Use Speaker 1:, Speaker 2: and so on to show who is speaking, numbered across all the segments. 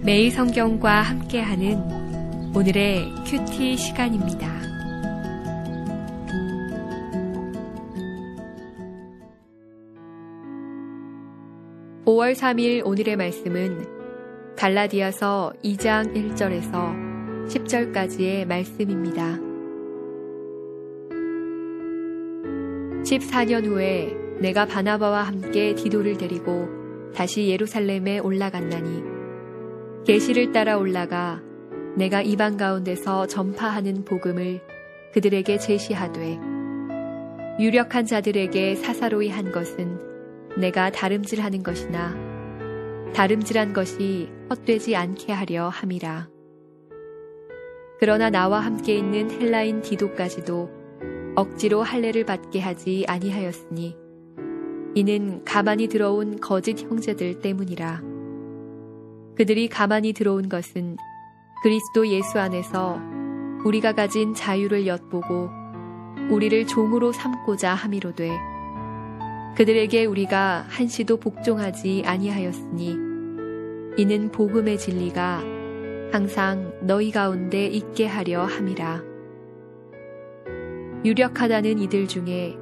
Speaker 1: 매일 성경과 함께하는 오늘의 큐티 시간입니다. (5월 3일) 오늘의 말씀은 갈라디아서 2장 1절에서 10절까지의 말씀입니다. 14년 후에 내가 바나바와 함께 디도를 데리고 다시 예루살렘에 올라갔나니 계시를 따라 올라가 내가 이방 가운데서 전파하는 복음을 그들에게 제시하되 유력한 자들에게 사사로이 한 것은 내가 다름질하는 것이나 다름질한 것이 헛되지 않게 하려 함이라. 그러나 나와 함께 있는 헬라인 디도까지도 억지로 할례를 받게 하지 아니하였으니 이는 가만히 들어온 거짓 형제들 때문이라. 그들이 가만히 들어온 것은 그리스도 예수 안에서 우리가 가진 자유를 엿보고 우리를 종으로 삼고자 함이로되 그들에게 우리가 한시도 복종하지 아니하였으니 이는 복음의 진리가 항상 너희 가운데 있게 하려 함이라. 유력하다는 이들 중에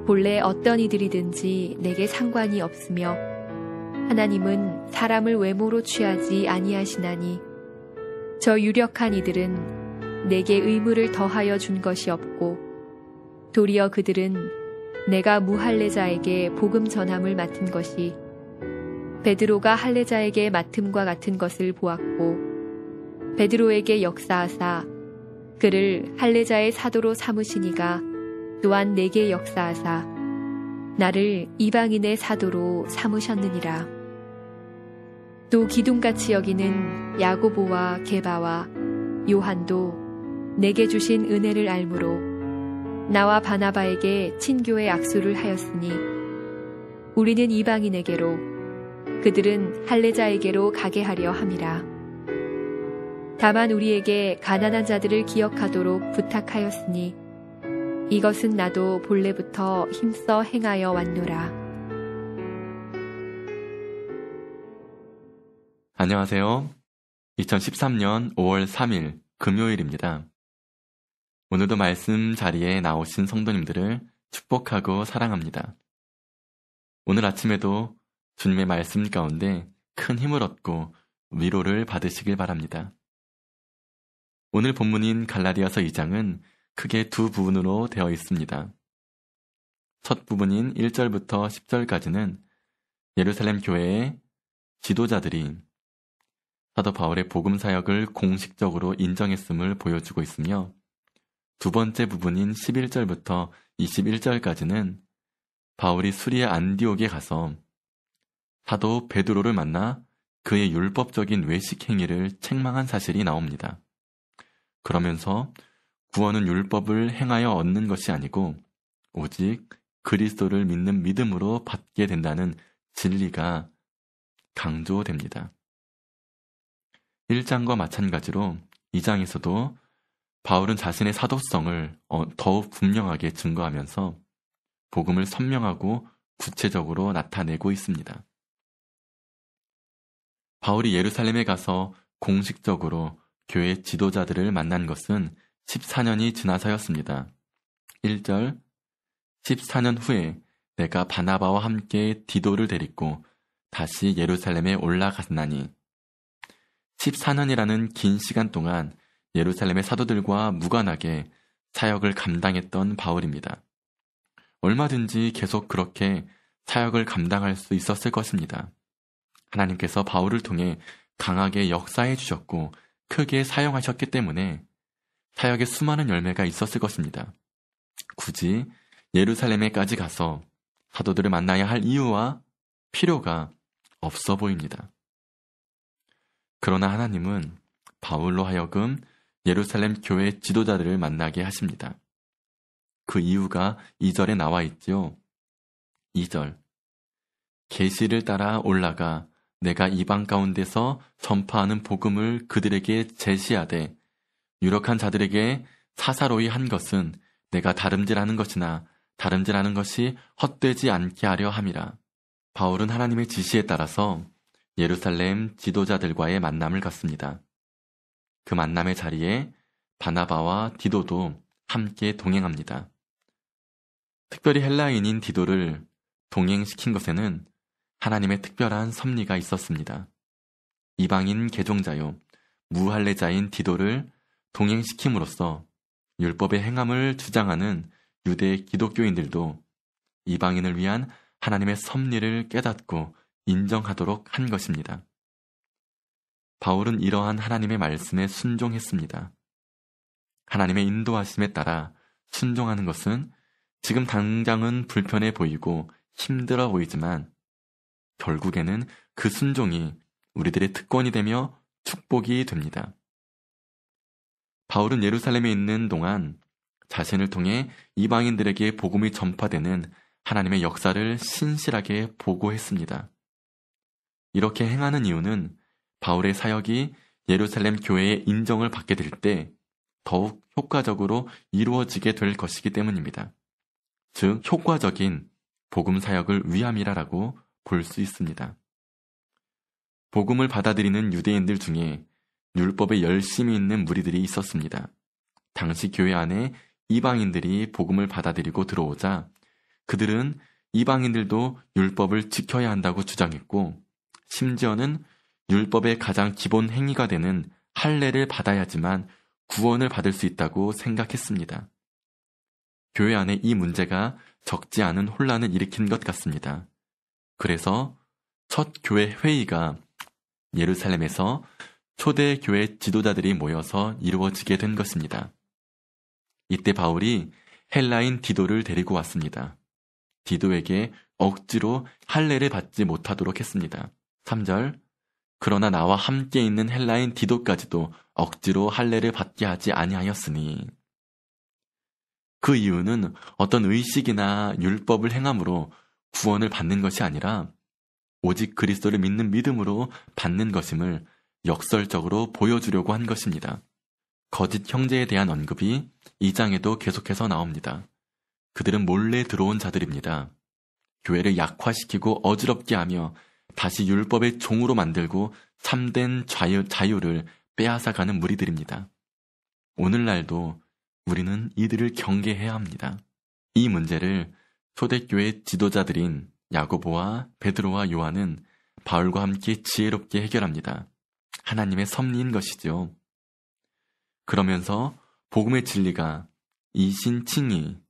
Speaker 1: 본래 어떤 이들이든지 내게 상관이 없으며 하나님은 사람을 외모로 취하지 아니하시나니 저 유력한 이들은 내게 의무를 더하여 준 것이 없고 도리어 그들은 내가 무할례자에게 복음 전함을 맡은 것이 베드로가 할례자에게 맡음과 같은 것을 보았고 베드로에게 역사하사 그를 할례자의 사도로 삼으시니가 또한 내게 역사하사 나를 이방인의 사도로 삼으셨느니라. 또 기둥같이 여기는 야고보와 게바와 요한도 내게 주신 은혜를 알므로 나와 바나바에게 친교의 악수를 하였으니 우리는 이방인에게로 그들은 할례자에게로 가게 하려 함이라. 다만 우리에게 가난한 자들을 기억하도록 부탁하였으니 이것은 나도 본래부터 힘써 행하여 왔노라.
Speaker 2: 안녕하세요. 2013년 5월 3일 금요일입니다. 오늘도 말씀 자리에 나오신 성도님들을 축복하고 사랑합니다. 오늘 아침에도 주님의 말씀 가운데 큰 힘을 얻고 위로를 받으시길 바랍니다. 오늘 본문인 갈라디아서 2장은 크게 두 부분으로 되어 있습니다. 첫 부분인 1절부터 10절까지는 예루살렘 교회의 지도자들이 사도 바울의 복음 사역을 공식적으로 인정했음을 보여주고 있으며 두 번째 부분인 11절부터 21절까지는 바울이 수리의 안디옥에 가서 사도 베드로를 만나 그의 율법적인 외식 행위를 책망한 사실이 나옵니다. 그러면서 구원은 율법을 행하여 얻는 것이 아니고 오직 그리스도를 믿는 믿음으로 받게 된다는 진리가 강조됩니다. 1장과 마찬가지로 2장에서도 바울은 자신의 사도성을 더욱 분명하게 증거하면서 복음을 선명하고 구체적으로 나타내고 있습니다. 바울이 예루살렘에 가서 공식적으로 교회 지도자들을 만난 것은 14년이 지나서였습니다. 1절 14년 후에 내가 바나바와 함께 디도를 데리고 다시 예루살렘에 올라갔나니 14년이라는 긴 시간 동안 예루살렘의 사도들과 무관하게 사역을 감당했던 바울입니다. 얼마든지 계속 그렇게 사역을 감당할 수 있었을 것입니다. 하나님께서 바울을 통해 강하게 역사해 주셨고 크게 사용하셨기 때문에 사역에 수많은 열매가 있었을 것입니다. 굳이 예루살렘에까지 가서 사도들을 만나야 할 이유와 필요가 없어 보입니다. 그러나 하나님은 바울로 하여금 예루살렘 교회 지도자들을 만나게 하십니다. 그 이유가 2절에 나와 있지요. 2절 계시를 따라 올라가 내가 이방 가운데서 전파하는 복음을 그들에게 제시하되 유력한 자들에게 사사로이 한 것은 내가 다름질하는 것이나 다름질하는 것이 헛되지 않게 하려 함이라. 바울은 하나님의 지시에 따라서 예루살렘 지도자들과의 만남을 갖습니다. 그 만남의 자리에 바나바와 디도도 함께 동행합니다. 특별히 헬라인인 디도를 동행시킨 것에는 하나님의 특별한 섭리가 있었습니다. 이방인 개종자요, 무할례자인 디도를 동행시킴으로써 율법의 행함을 주장하는 유대 기독교인들도 이방인을 위한 하나님의 섭리를 깨닫고 인정하도록 한 것입니다. 바울은 이러한 하나님의 말씀에 순종했습니다. 하나님의 인도하심에 따라 순종하는 것은 지금 당장은 불편해 보이고 힘들어 보이지만 결국에는 그 순종이 우리들의 특권이 되며 축복이 됩니다. 바울은 예루살렘에 있는 동안 자신을 통해 이방인들에게 복음이 전파되는 하나님의 역사를 신실하게 보고했습니다. 이렇게 행하는 이유는 바울의 사역이 예루살렘 교회의 인정을 받게 될 때 더욱 효과적으로 이루어지게 될 것이기 때문입니다. 즉, 효과적인 복음 사역을 위함이라고 볼 수 있습니다. 복음을 받아들이는 유대인들 중에 율법에 열심히 있는 무리들이 있었습니다. 당시 교회 안에 이방인들이 복음을 받아들이고 들어오자 그들은 이방인들도 율법을 지켜야 한다고 주장했고, 심지어는 율법의 가장 기본 행위가 되는 할례를 받아야지만 구원을 받을 수 있다고 생각했습니다. 교회 안에 이 문제가 적지 않은 혼란을 일으킨 것 같습니다. 그래서 첫 교회 회의가 예루살렘에서 초대 교회 지도자들이 모여서 이루어지게 된 것입니다. 이때 바울이 헬라인 디도를 데리고 왔습니다. 디도에게 억지로 할례를 받지 못하도록 했습니다. 3절, 그러나 나와 함께 있는 헬라인 디도까지도 억지로 할례를 받게 하지 아니하였으니. 그 이유는 어떤 의식이나 율법을 행함으로 구원을 받는 것이 아니라 오직 그리스도를 믿는 믿음으로 받는 것임을 역설적으로 보여주려고 한 것입니다. 거짓 형제에 대한 언급이 2장에도 계속해서 나옵니다. 그들은 몰래 들어온 자들입니다. 교회를 약화시키고 어지럽게 하며 다시 율법의 종으로 만들고 참된 자유를 빼앗아가는 무리들입니다. 오늘날도 우리는 이들을 경계해야 합니다. 이 문제를 초대교회 지도자들인 야고보와 베드로와 요한은 바울과 함께 지혜롭게 해결합니다. 하나님의 섭리인 것이죠. 그러면서 복음의 진리가 이신칭의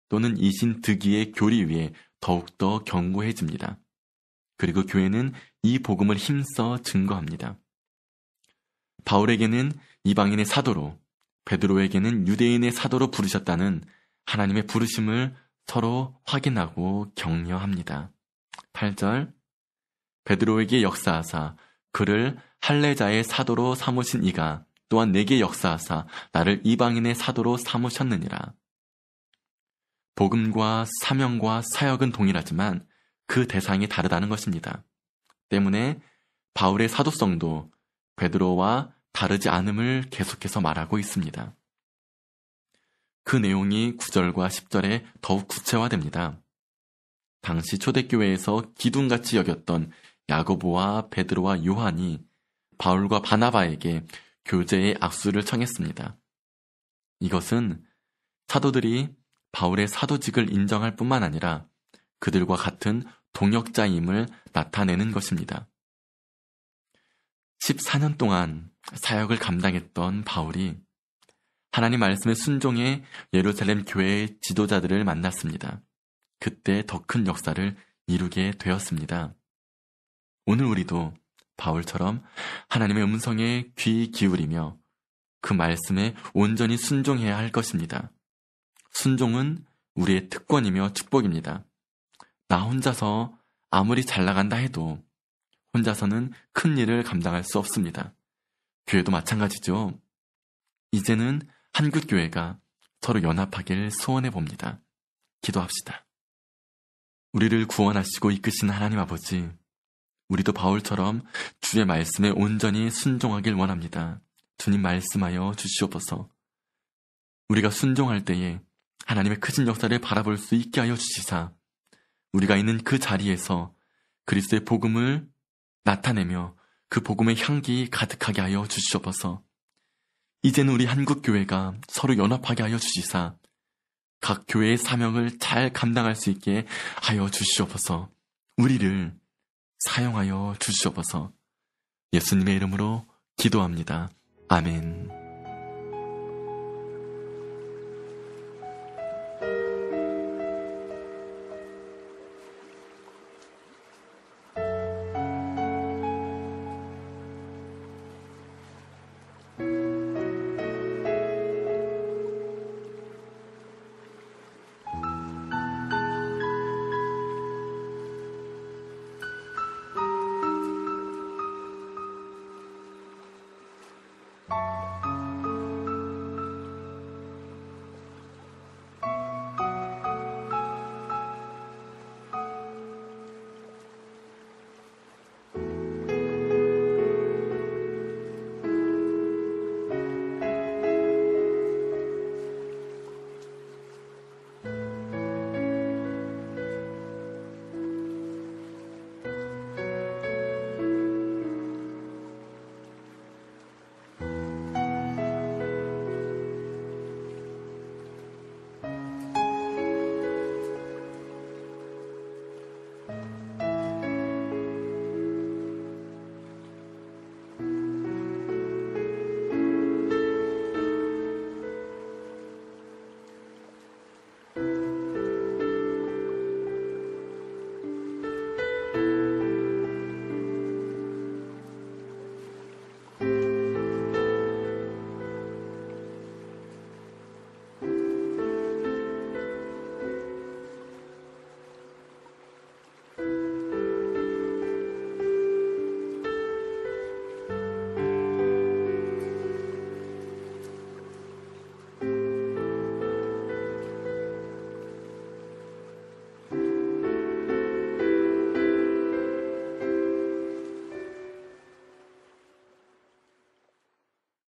Speaker 2: 또는 이신득의의 교리 위에 더욱더 견고해집니다. 그리고 교회는 이 복음을 힘써 증거합니다. 바울에게는 이방인의 사도로, 베드로에게는 유대인의 사도로 부르셨다는 하나님의 부르심을 서로 확인하고 격려합니다. 8절, 베드로에게 역사하사 그를 할례자의 사도로 삼으신 이가 또한 내게 역사하사 나를 이방인의 사도로 삼으셨느니라. 복음과 사명과 사역은 동일하지만 그 대상이 다르다는 것입니다. 때문에 바울의 사도성도 베드로와 다르지 않음을 계속해서 말하고 있습니다. 그 내용이 9절과 10절에 더욱 구체화됩니다. 당시 초대교회에서 기둥같이 여겼던 야고보와 베드로와 요한이 바울과 바나바에게 교제의 악수를 청했습니다. 이것은 사도들이 바울의 사도직을 인정할 뿐만 아니라 그들과 같은 동역자임을 나타내는 것입니다. 14년 동안 사역을 감당했던 바울이 하나님 말씀에 순종해 예루살렘 교회의 지도자들을 만났습니다. 그때 더 큰 역사를 이루게 되었습니다. 오늘 우리도 바울처럼 하나님의 음성에 귀 기울이며 그 말씀에 온전히 순종해야 할 것입니다. 순종은 우리의 특권이며 축복입니다. 나 혼자서 아무리 잘 나간다 해도 혼자서는 큰 일을 감당할 수 없습니다. 교회도 마찬가지죠. 이제는 한국교회가 서로 연합하길 소원해 봅니다. 기도합시다. 우리를 구원하시고 이끄신 하나님 아버지, 우리도 바울처럼 주의 말씀에 온전히 순종하길 원합니다. 주님 말씀하여 주시옵소서. 우리가 순종할 때에 하나님의 크신 역사를 바라볼 수 있게 하여 주시사 우리가 있는 그 자리에서 그리스도의 복음을 나타내며 그 복음의 향기 가득하게 하여 주시옵소서. 이제는 우리 한국교회가 서로 연합하게 하여 주시사 각 교회의 사명을 잘 감당할 수 있게 하여 주시옵소서. 우리를 사용하여 주시옵소서. 예수님의 이름으로 기도합니다. 아멘.